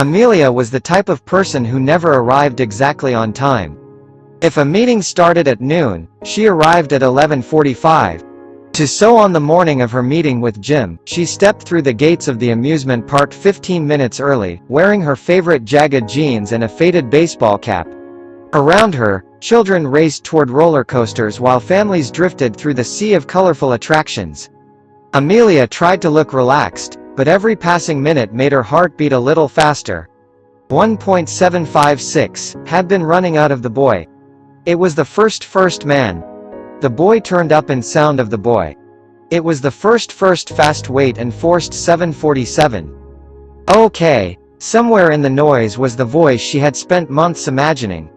Amelia was the type of person who never arrived exactly on time. If a meeting started at noon, she arrived at 11:45. So on the morning of her meeting with Jim, she stepped through the gates of the amusement park 15 minutes early, wearing her favorite jagged jeans and a faded baseball cap. Around her, children raced toward roller coasters while families drifted through the sea of colorful attractions. Amelia tried to look relaxed, but every passing minute made her heart beat a little faster. 1.756 had been running out of the boy. It was the first man. The boy turned up in sound of the boy. It was the first fast wait and forced 747. Okay, somewhere in the noise was the voice she had spent months imagining.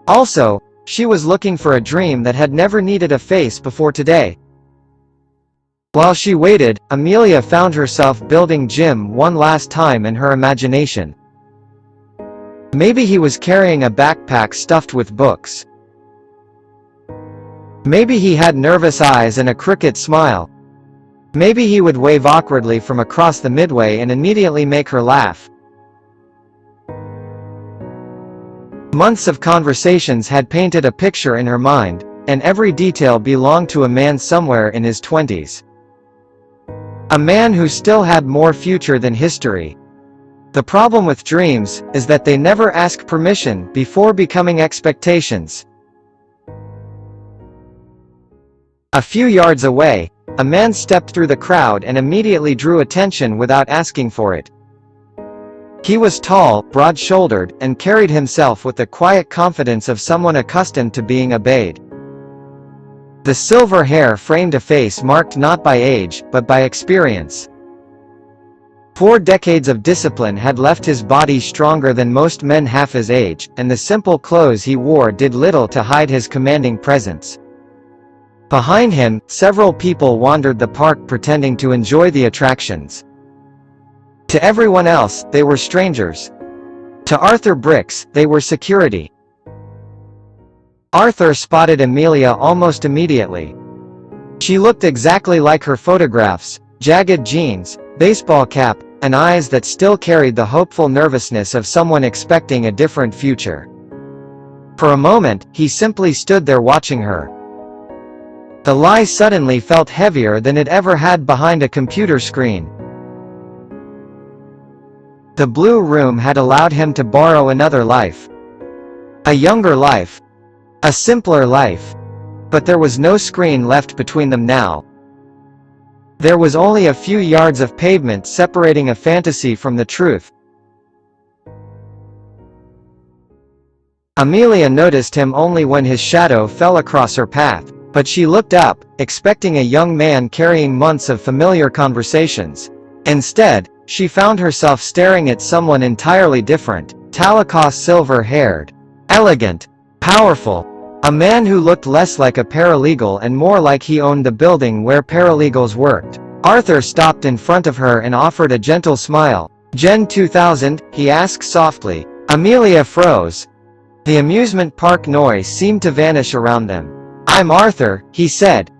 Also, she was looking for a dream that had never needed a face before today. While she waited, Amelia found herself building Jim one last time in her imagination. Maybe he was carrying a backpack stuffed with books. Maybe he had nervous eyes and a crooked smile. Maybe he would wave awkwardly from across the midway and immediately make her laugh. Months of conversations had painted a picture in her mind, and every detail belonged to a man somewhere in his 20s. A man who still had more future than history. The problem with dreams is that they never ask permission before becoming expectations. A few yards away, a man stepped through the crowd and immediately drew attention without asking for it. He was tall, broad-shouldered, and carried himself with the quiet confidence of someone accustomed to being obeyed. The silver hair framed a face marked not by age, but by experience. 4 decades of discipline had left his body stronger than most men half his age, and the simple clothes he wore did little to hide his commanding presence. Behind him, several people wandered the park pretending to enjoy the attractions. To everyone else, they were strangers. To Arthur Bricks, they were security. Arthur spotted Amelia almost immediately. She looked exactly like her photographs: jagged jeans, baseball cap, and eyes that still carried the hopeful nervousness of someone expecting a different future. For a moment, he simply stood there watching her. The lie suddenly felt heavier than it ever had behind a computer screen. The blue room had allowed him to borrow another life. A younger life. A simpler life. But there was no screen left between them now. There was only a few yards of pavement separating a fantasy from the truth. Amelia noticed him only when his shadow fell across her path. But she looked up, expecting a young man carrying months of familiar conversations. Instead, she found herself staring at someone entirely different: Talakos, silver-haired, elegant, powerful. A man who looked less like a paralegal and more like he owned the building where paralegals worked. Arthur stopped in front of her and offered a gentle smile. "Gen 2000, he asked softly. Amelia froze. The amusement park noise seemed to vanish around them. "I'm Arthur," he said.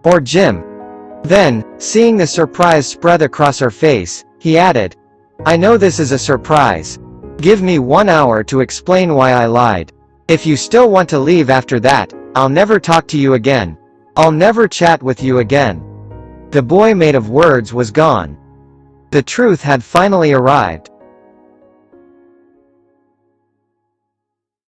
"Or Jim." Then, seeing the surprise spread across her face, he added, "I know this is a surprise. Give me 1 hour to explain why I lied. If you still want to leave after that, I'll never talk to you again. I'll never chat with you again." The boy made of words was gone. The truth had finally arrived.